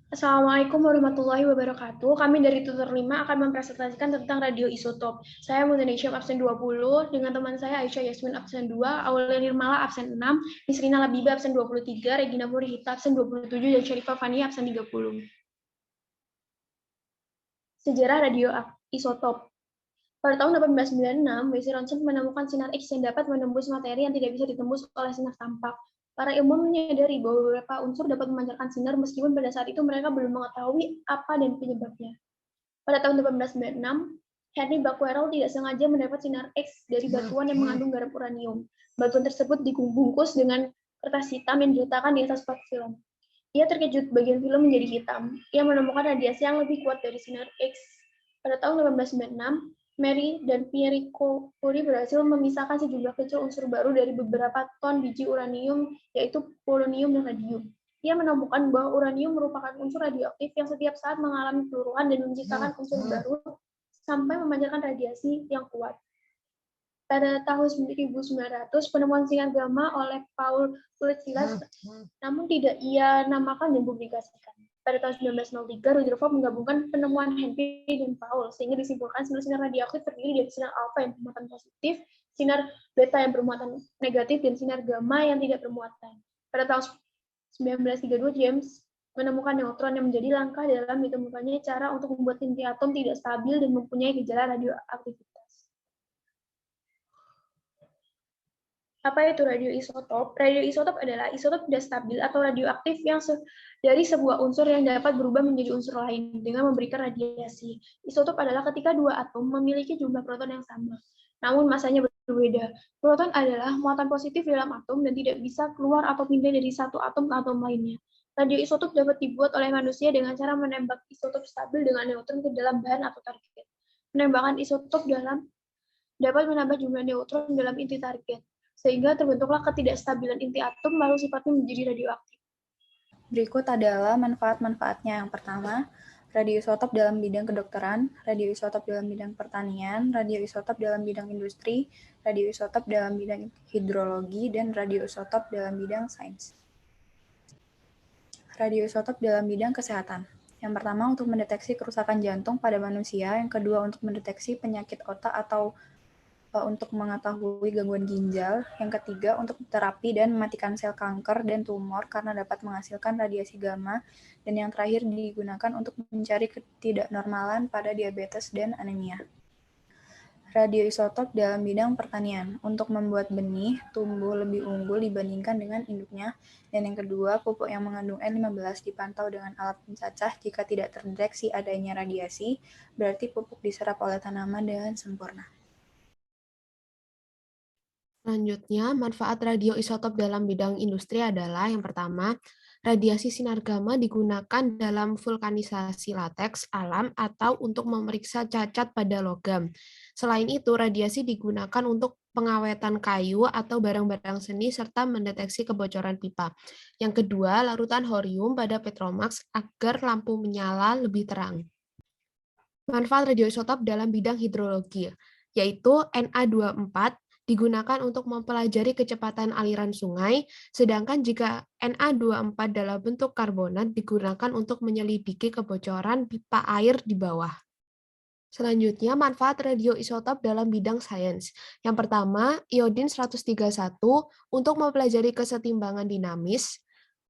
Assalamualaikum warahmatullahi wabarakatuh. Kami dari Tutor 5 akan mempresentasikan tentang radioisotop. Saya Indonesia absen 20, dengan teman saya Aisyah Yasmin absen 2, Aulia Nirmala absen 6, Nisrina Labiba absen 23, Regina Purihita absen 27, dan Syarifah Fania absen 30. Sejarah radioisotop. Pada tahun 1896, W.C. Ronson menemukan sinar X yang dapat menembus materi yang tidak bisa ditembus oleh sinar tampak. Para ilmuwan menyadari bahwa beberapa unsur dapat memancarkan sinar meskipun pada saat itu mereka belum mengetahui apa dan penyebabnya. Pada tahun 1896, Henry Becquerel tidak sengaja mendapat sinar X dari batuan yang mengandung garam uranium. Batuan tersebut dibungkus dengan kertas hitam yang diletakkan di atas plat film. Ia terkejut bagian film menjadi hitam. Ia menemukan radiasi yang lebih kuat dari sinar X. Pada tahun 1896, Mary dan Pierre Curie berhasil memisahkan sejumlah kecil unsur baru dari beberapa ton biji uranium, yaitu polonium dan radium. Ia menemukan bahwa uranium merupakan unsur radioaktif yang setiap saat mengalami peluruhan dan menciptakan unsur baru sampai memancarkan radiasi yang kuat. Pada tahun 1900, penemuan sinar gamma oleh Paul Kulitzsilas, namun tidak ia namakan dan publikasikan. Pada tahun 1903, Rutherford menggabungkan penemuan Henry dan Paul, sehingga disimpulkan sinar radioaktif terdiri dari sinar alfa yang bermuatan positif, sinar beta yang bermuatan negatif, dan sinar gamma yang tidak bermuatan. Pada tahun 1932, James menemukan neutron yang menjadi langkah dalam ditemukannya cara untuk membuat inti atom tidak stabil dan mempunyai gejala radioaktivitas. Apa itu radioisotop? Radioisotop adalah isotop tidak stabil atau radioaktif yang dari sebuah unsur yang dapat berubah menjadi unsur lain dengan memberikan radiasi. Isotop adalah ketika dua atom memiliki jumlah proton yang sama, namun masanya berbeda. Proton adalah muatan positif dalam atom dan tidak bisa keluar atau pindah dari satu atom ke atom lainnya. Radioisotop dapat dibuat oleh manusia dengan cara menembak isotop stabil dengan neutron ke dalam bahan atau target. Penembakan isotop dapat menambah jumlah neutron dalam inti target, sehingga terbentuklah ketidakstabilan inti atom lalu sifatnya menjadi radioaktif. Berikut adalah manfaat-manfaatnya. Yang pertama, radioisotop dalam bidang kedokteran, radioisotop dalam bidang pertanian, radioisotop dalam bidang industri, radioisotop dalam bidang hidrologi, dan radioisotop dalam bidang sains. Radioisotop dalam bidang kesehatan. Yang pertama untuk mendeteksi kerusakan jantung pada manusia, yang kedua untuk mendeteksi penyakit otak atau untuk mengetahui gangguan ginjal, yang ketiga untuk terapi dan mematikan sel kanker dan tumor karena dapat menghasilkan radiasi gamma, dan yang terakhir digunakan untuk mencari ketidaknormalan pada diabetes dan anemia. Radioisotop dalam bidang pertanian, untuk membuat benih tumbuh lebih unggul dibandingkan dengan induknya, dan yang kedua, pupuk yang mengandung N15 dipantau dengan alat pencacah jika tidak terdeteksi adanya radiasi, berarti pupuk diserap oleh tanaman dengan sempurna. Selanjutnya, manfaat radioisotop dalam bidang industri adalah yang pertama, radiasi sinar gamma digunakan dalam vulkanisasi lateks alam atau untuk memeriksa cacat pada logam. Selain itu, radiasi digunakan untuk pengawetan kayu atau barang-barang seni serta mendeteksi kebocoran pipa. Yang kedua, larutan horium pada petromax agar lampu menyala lebih terang. Manfaat radioisotop dalam bidang hidrologi, yaitu Na24 digunakan untuk mempelajari kecepatan aliran sungai, sedangkan jika Na24 dalam bentuk karbonat digunakan untuk menyelidiki kebocoran pipa air di bawah. Selanjutnya, manfaat radioisotop dalam bidang sains. Yang pertama, iodin 131 untuk mempelajari kesetimbangan dinamis.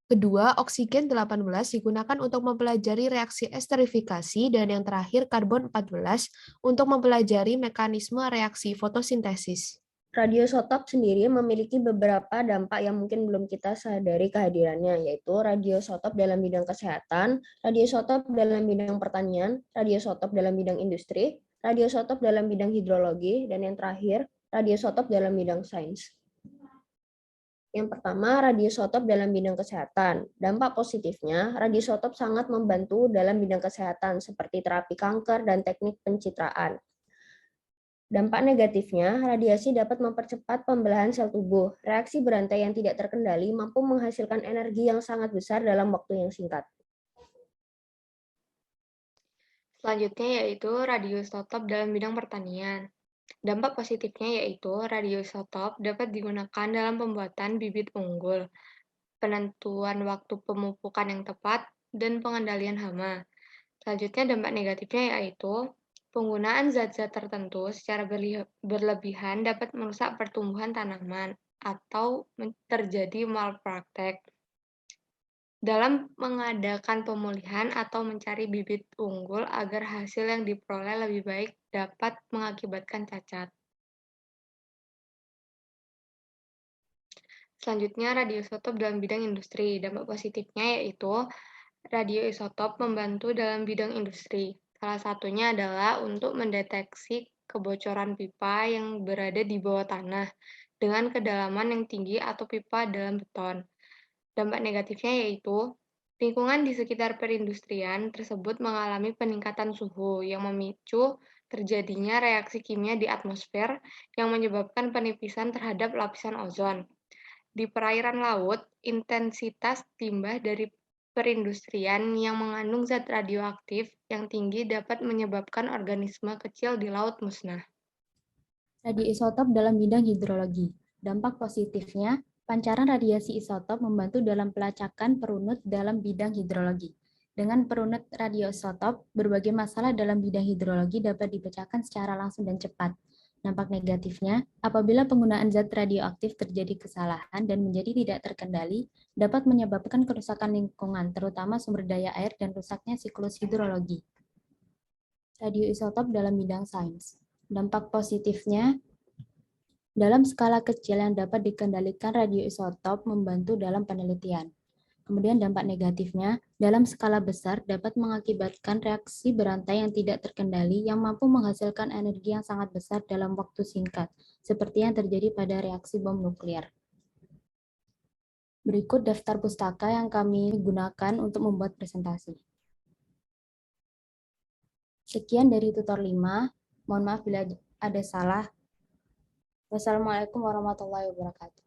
Kedua, oksigen 18 digunakan untuk mempelajari reaksi esterifikasi, dan yang terakhir karbon 14 untuk mempelajari mekanisme reaksi fotosintesis. Radioisotop sendiri memiliki beberapa dampak yang mungkin belum kita sadari kehadirannya, yaitu radioisotop dalam bidang kesehatan, radioisotop dalam bidang pertanian, radioisotop dalam bidang industri, radioisotop dalam bidang hidrologi, dan yang terakhir, radioisotop dalam bidang sains. Yang pertama, radioisotop dalam bidang kesehatan. Dampak positifnya, radioisotop sangat membantu dalam bidang kesehatan seperti terapi kanker dan teknik pencitraan. Dampak negatifnya, radiasi dapat mempercepat pembelahan sel tubuh. Reaksi berantai yang tidak terkendali mampu menghasilkan energi yang sangat besar dalam waktu yang singkat. Selanjutnya yaitu radioisotop dalam bidang pertanian. Dampak positifnya yaitu radioisotop dapat digunakan dalam pembuatan bibit unggul, penentuan waktu pemupukan yang tepat, dan pengendalian hama. Selanjutnya dampak negatifnya yaitu penggunaan zat-zat tertentu secara berlebihan dapat merusak pertumbuhan tanaman atau terjadi malpraktek dalam mengadakan pemulihan atau mencari bibit unggul agar hasil yang diperoleh lebih baik dapat mengakibatkan cacat. Selanjutnya, radioisotop dalam bidang industri. Dampak positifnya yaitu radioisotop membantu dalam bidang industri. Salah satunya adalah untuk mendeteksi kebocoran pipa yang berada di bawah tanah dengan kedalaman yang tinggi atau pipa dalam beton. Dampak negatifnya yaitu lingkungan di sekitar perindustrian tersebut mengalami peningkatan suhu yang memicu terjadinya reaksi kimia di atmosfer yang menyebabkan penipisan terhadap lapisan ozon. Di perairan laut, intensitas limbah dari perindustrian yang mengandung zat radioaktif yang tinggi dapat menyebabkan organisme kecil di laut musnah. Radioisotop dalam bidang hidrologi. Dampak positifnya, pancaran radiasi isotop membantu dalam pelacakan perunut dalam bidang hidrologi. Dengan perunut radioisotop, berbagai masalah dalam bidang hidrologi dapat dipecahkan secara langsung dan cepat. Dampak negatifnya, apabila penggunaan zat radioaktif terjadi kesalahan dan menjadi tidak terkendali, dapat menyebabkan kerusakan lingkungan, terutama sumber daya air dan rusaknya siklus hidrologi. Radioisotop dalam bidang sains. Dampak positifnya, dalam skala kecil yang dapat dikendalikan radioisotop membantu dalam penelitian. Kemudian dampak negatifnya, dalam skala besar dapat mengakibatkan reaksi berantai yang tidak terkendali yang mampu menghasilkan energi yang sangat besar dalam waktu singkat, seperti yang terjadi pada reaksi bom nuklir. Berikut daftar pustaka yang kami gunakan untuk membuat presentasi. Sekian dari tutor 5. Mohon maaf bila ada salah. Wassalamualaikum warahmatullahi wabarakatuh.